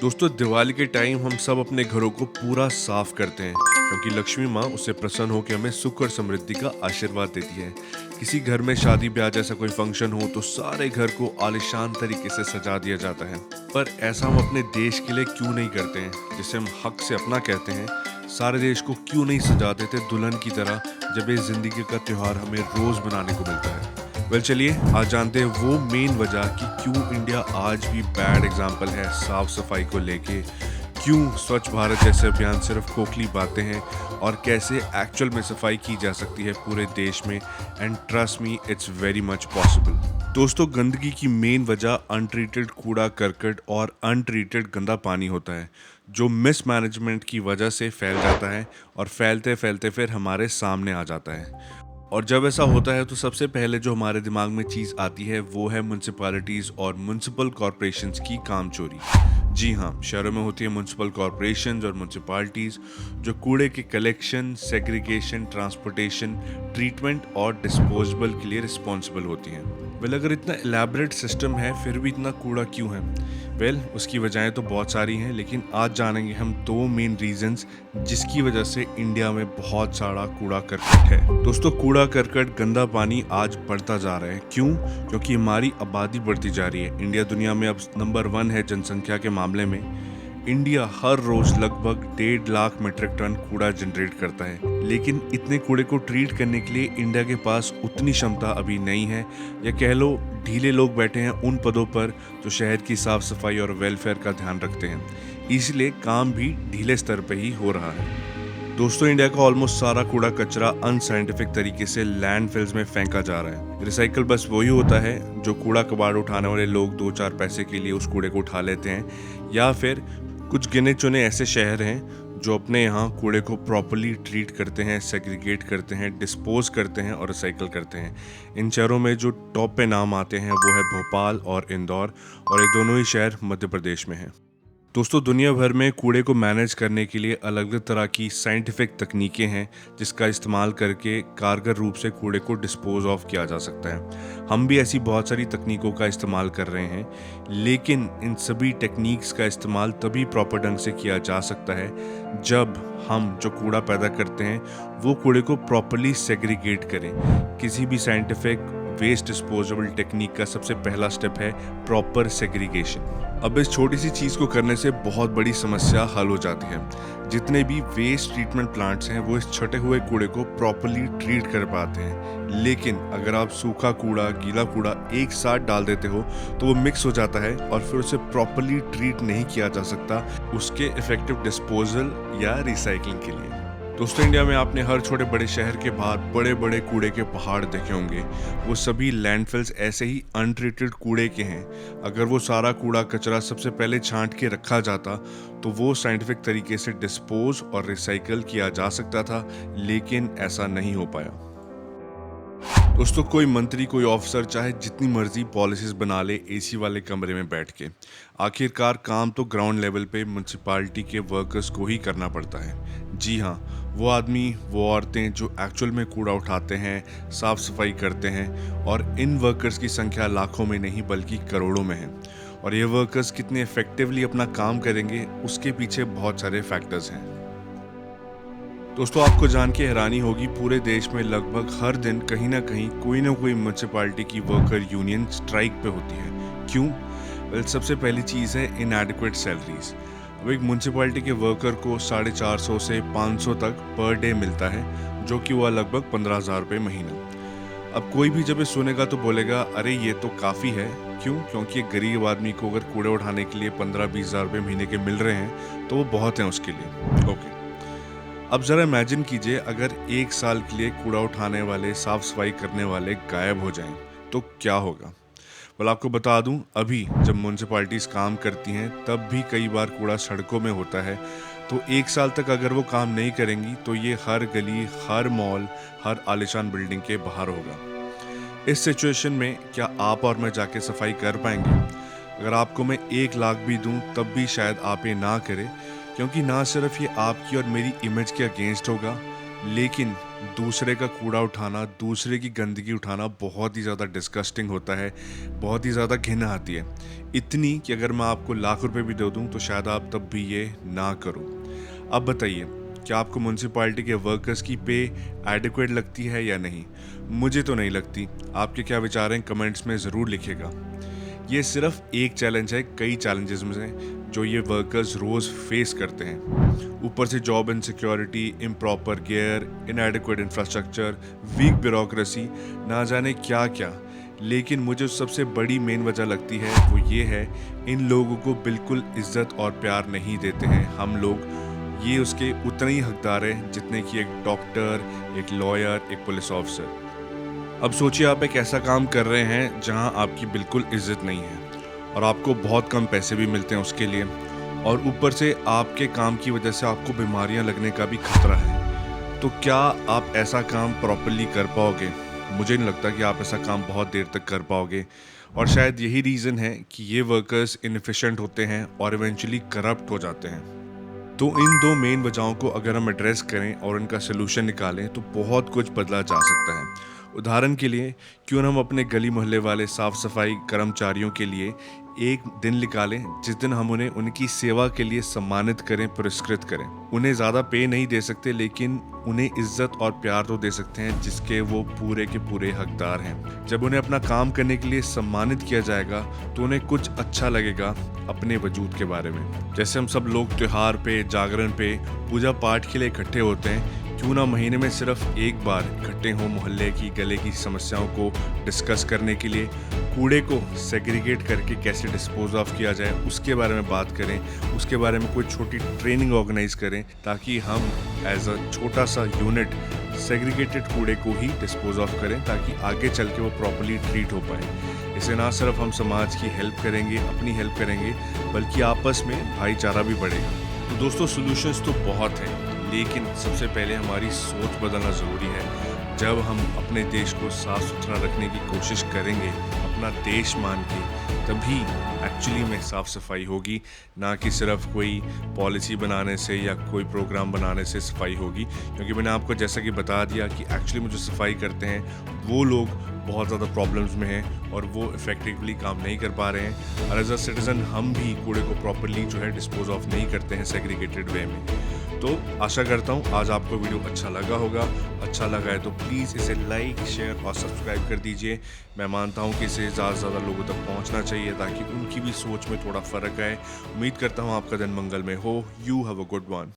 दोस्तों, दिवाली के टाइम हम सब अपने घरों को पूरा साफ करते हैं क्योंकि लक्ष्मी माँ उससे प्रसन्न होकर हमें सुख और समृद्धि का आशीर्वाद देती है। किसी घर में शादी ब्याह जैसा कोई फंक्शन हो तो सारे घर को आलिशान तरीके से सजा दिया जाता है। पर ऐसा हम अपने देश के लिए क्यों नहीं करते हैं, जिसे हम हक से अपना कहते हैं। सारे देश को क्यों नहीं सजा देते दुल्हन की तरह, जब ये जिंदगी का त्योहार हमें रोज बनाने को मिलता है। चलिए आज जानते हैं वो मेन वजह कि क्यों इंडिया आज भी बैड एग्जाम्पल है साफ सफाई को लेके। क्यों स्वच्छ भारत जैसे अभियान सिर्फ खोखली बातें हैं और कैसे एक्चुअल में सफाई की जा सकती है पूरे देश में। And trust me, it's very much possible. दोस्तों, गंदगी की मेन वजह अनट्रीटेड कूड़ा करकट और अनट्रीटेड गंदा पानी होता है, जो मिसमैनेजमेंट की वजह से फैल जाता है और फैलते फैलते फिर हमारे सामने आ जाता है। और जब ऐसा होता है तो सबसे पहले जो हमारे दिमाग में चीज़ आती है वो है म्यूनसिपैलिटीज़ और म्यूनसिपल कॉरपोरेशंस की काम चोरी। जी हाँ, शहरों में होती है म्यूनसिपल कॉरपोरेशंस और म्यूनसिपैलिटीज़ जो कूड़े के कलेक्शन, सेग्रीगेशन, ट्रांसपोर्टेशन, ट्रीटमेंट और डिस्पोजेबल के लिए रिस्पॉन्सिबल होती हैं। अगर इतना एलैबोरेट सिस्टम है फिर भी इतना कूड़ा क्यों है? उसकी वजहें तो बहुत सारी हैं, लेकिन आज जानेंगे हम दो मेन रीजंस जिसकी वजह से इंडिया में बहुत सारा कूड़ा करकट है। दोस्तों, कूड़ा करकट गंदा पानी आज बढ़ता जा रहा है। क्यों? क्योंकि हमारी आबादी बढ़ती जा रही है। इंडिया दुनिया में अब नंबर 1 है जनसंख्या के मामले में। इंडिया हर रोज लगभग 1.5 लाख मीट्रिक टन कूड़ा जनरेट करता है, लेकिन इतने कूड़े को ट्रीट करने के लिए इंडिया के पास उतनी क्षमता अभी नहीं है, या कह लो ढीले लोग बैठे हैं उन पदों पर जो शहर की साफ सफाई और वेलफेयर का ध्यान रखते हैं। इसलिए काम भी ढीले स्तर पर ही हो रहा है। दोस्तों, इंडिया का ऑलमोस्ट सारा कूड़ा कचरा अनसाइंटिफिक तरीके से लैंडफिल्स में फेंका जा रहा है। रिसाइकल बस वही होता है जो कूड़ा कबाड़ उठाने वाले लोग 2-4 पैसे के लिए उस कूड़े को उठा लेते हैं, या फिर कुछ गिने चुने ऐसे शहर हैं जो अपने यहाँ कूड़े को प्रॉपर्ली ट्रीट करते हैं, सेग्रीगेट करते हैं, डिस्पोज करते हैं और रिसाइकल करते हैं। इन शहरों में जो टॉप पे नाम आते हैं वो है भोपाल और इंदौर, और ये दोनों ही शहर मध्य प्रदेश में हैं। दोस्तों, दुनिया भर में कूड़े को मैनेज करने के लिए अलग अलग तरह की साइंटिफिक तकनीकें हैं जिसका इस्तेमाल करके कारगर रूप से कूड़े को डिस्पोज ऑफ किया जा सकता है। हम भी ऐसी बहुत सारी तकनीकों का इस्तेमाल कर रहे हैं, लेकिन इन सभी टेक्निक्स का इस्तेमाल तभी प्रॉपर ढंग से किया जा सकता है जब हम जो कूड़ा पैदा करते हैं वो कूड़े को प्रॉपरली सेग्रीगेट करें। किसी भी साइंटिफिक वेस्ट डिस्पोजेबल टेक्निक का सबसे पहला स्टेप है प्रॉपर सेग्रीगेशन। अब इस छोटी सी चीज़ को करने से बहुत बड़ी समस्या हल हो जाती है। जितने भी वेस्ट ट्रीटमेंट प्लांट्स हैं वो इस छटे हुए कूड़े को प्रॉपरली ट्रीट कर पाते हैं, लेकिन अगर आप सूखा कूड़ा, गीला कूड़ा एक साथ डाल देते हो तो वो मिक्स हो जाता है और फिर उसे प्रॉपरली ट्रीट नहीं किया जा सकता उसके इफेक्टिव डिस्पोजल या रिसाइकलिंग के लिए। दोस्तों, इंडिया में आपने हर छोटे बड़े शहर के बाहर बड़े बड़े कूड़े के पहाड़ देखे होंगे। वो सभी लैंडफिल्स ऐसे ही अनट्रीटेड कूड़े के हैं। अगर वो सारा कूड़ा कचरा सबसे पहले छांट के रखा जाता तो वो साइंटिफिक तरीके से डिस्पोज और रिसाइकल किया जा सकता था, लेकिन ऐसा नहीं हो पाया। दोस्तों, कोई मंत्री, कोई ऑफिसर चाहे जितनी मर्जी पॉलिसीज बना ले एसी वाले कमरे में बैठ के, आखिरकार काम तो ग्राउंड लेवल पे म्यूनसिपालिटी के वर्कर्स को ही करना पड़ता है। जी हाँ, वो आदमी, वो औरतें जो एक्चुअल में कूड़ा उठाते हैं, साफ सफाई करते हैं, और इन वर्कर्स की संख्या लाखों में नहीं बल्कि करोड़ों में है। और ये वर्कर्स कितने इफेक्टिवली अपना काम करेंगे उसके पीछे बहुत सारे फैक्टर्स हैं। दोस्तों, आपको जान के हैरानी होगी, पूरे देश में लगभग हर दिन कहीं ना कोई म्यूनसिपालिटी की वर्कर यूनियन स्ट्राइक पे होती है। क्यों? सबसे पहली चीज़ है इनएडिक्वेट सैलरीज। अब एक म्यूनसिपालिटी के वर्कर को 450 से 500 तक पर डे मिलता है, जो कि हुआ लगभग 15,000 रुपये महीना। अब कोई भी जब ये सुनेगा तो बोलेगा, अरे ये तो काफ़ी है। क्यों? क्योंकि एक गरीब आदमी को अगर कूड़े उठाने के लिए 15-20 हज़ार रुपये महीने के मिल रहे हैं तो वो बहुत हैं उसके लिए। ओके, अब ज़रा इमेजिन कीजिए अगर 1 साल के लिए कूड़ा उठाने वाले, साफ सफाई करने वाले गायब हो जाएं तो क्या होगा? आपको बता दूं, अभी जब म्यूनसिपैलिटीज़ काम करती हैं तब भी कई बार कूड़ा सड़कों में होता है। तो 1 साल तक अगर वो काम नहीं करेंगी तो ये हर गली, हर मॉल, हर आलिशान बिल्डिंग के बाहर होगा। इस सिचुएशन में क्या आप और मैं जाके सफाई कर पाएंगे? अगर आपको मैं 1 लाख भी दूं तब भी शायद आप ये ना करें, क्योंकि ना सिर्फ ये आपकी और मेरी इमेज के अगेंस्ट होगा, लेकिन दूसरे का कूड़ा उठाना, दूसरे की गंदगी उठाना बहुत ही ज़्यादा डिस्गस्टिंग होता है, बहुत ही ज़्यादा घिन आती है। इतनी कि अगर मैं आपको लाख रुपए भी दे दूँ तो शायद आप तब भी ये ना करो। अब बताइए, क्या आपको म्युनिसिपैलिटी के वर्कर्स की पे एडिक्वेट लगती है या नहीं? मुझे तो नहीं लगती। आपके क्या विचार हैं कमेंट्स में ज़रूर लिखिएगा। ये सिर्फ एक चैलेंज है कई चैलेंजेस में से जो ये वर्कर्स रोज़ फेस करते हैं। ऊपर से job insecurity, improper gear, inadequate infrastructure, weak bureaucracy, ना जाने क्या क्या। लेकिन मुझे सबसे बड़ी मेन वजह लगती है वो ये है, इन लोगों को बिल्कुल इज्जत और प्यार नहीं देते हैं हम लोग। ये उसके उतने ही हकदार हैं जितने कि एक डॉक्टर, एक लॉयर, एक पुलिस ऑफिसर। अब सोचिए, आप एक ऐसा काम कर रहे हैं जहां आपकी बिल्कुल इज्जत नहीं है और आपको बहुत कम पैसे भी मिलते हैं उसके लिए, और ऊपर से आपके काम की वजह से आपको बीमारियां लगने का भी खतरा है। तो क्या आप ऐसा काम प्रॉपरली कर पाओगे? मुझे नहीं लगता कि आप ऐसा काम बहुत देर तक कर पाओगे, और शायद यही रीज़न है कि ये वर्कर्स इनएफिशिएंट होते हैं और इवेंचुअली करप्ट हो जाते हैं। तो इन दो मेन वजहों को अगर हम एड्रेस करें और इनका सलूशन निकालें तो बहुत कुछ बदला जा सकता है। उदाहरण के लिए, क्यों न हम अपने गली मोहल्ले वाले साफ सफाई कर्मचारियों के लिए एक दिन निकालें जिस दिन हम उन्हें उनकी सेवा के लिए सम्मानित करें, पुरस्कृत करें। उन्हें ज़्यादा पे नहीं दे सकते, लेकिन उन्हें इज्जत और प्यार तो दे सकते हैं जिसके वो पूरे के पूरे हकदार हैं। जब उन्हें अपना काम करने के लिए सम्मानित किया जाएगा तो उन्हें कुछ अच्छा लगेगा अपने वजूद के बारे में। जैसे हम सब लोग त्योहार पे, जागरण पे, पूजा पाठ के लिए इकट्ठे होते हैं, क्यों ना महीने में सिर्फ एक बार इकट्ठे हों मोहल्ले की, गले की समस्याओं को डिस्कस करने के लिए, कूड़े को सेग्रीगेट करके कैसे डिस्पोज ऑफ किया जाए उसके बारे में बात करें, उसके बारे में कोई छोटी ट्रेनिंग ऑर्गेनाइज करें ताकि हम एज अ छोटा सा यूनिट सेग्रीगेटेड कूड़े को ही डिस्पोज ऑफ करें, ताकि आगे चल के वो प्रॉपर्ली ट्रीट हो पाए। इससे ना सिर्फ हम समाज की हेल्प करेंगे, अपनी हेल्प करेंगे, बल्कि आपस में भाईचारा भी बढ़ेगा। तो दोस्तों, सॉल्यूशंस तो बहुत हैं, लेकिन सबसे पहले हमारी सोच बदलना ज़रूरी है। जब हम अपने देश को साफ़ सुथरा रखने की कोशिश करेंगे, अपना देश मान के, तभी एक्चुअली में साफ़ सफाई होगी, ना कि सिर्फ कोई पॉलिसी बनाने से या कोई प्रोग्राम बनाने से सफाई होगी। क्योंकि मैंने आपको जैसा कि बता दिया कि एक्चुअली में जो सफाई करते हैं वो लोग बहुत ज़्यादा प्रॉब्लम्स में हैं और वो इफ़ेक्टिवली काम नहीं कर पा रहे हैं, और एज अ सिटीज़न हम भी कूड़े को प्रॉपरली जो है डिस्पोज ऑफ नहीं करते हैं सेग्रीगेटेड वे में। तो आशा करता हूँ आज आपको वीडियो अच्छा लगा होगा। अच्छा लगा है तो प्लीज़ इसे लाइक, शेयर और सब्सक्राइब कर दीजिए। मैं मानता हूँ कि इसे ज़्यादा से ज़्यादा लोगों तक पहुँचना चाहिए ताकि उनकी भी सोच में थोड़ा फ़र्क आए। उम्मीद करता हूँ आपका दिन मंगलमय हो। You have a good one.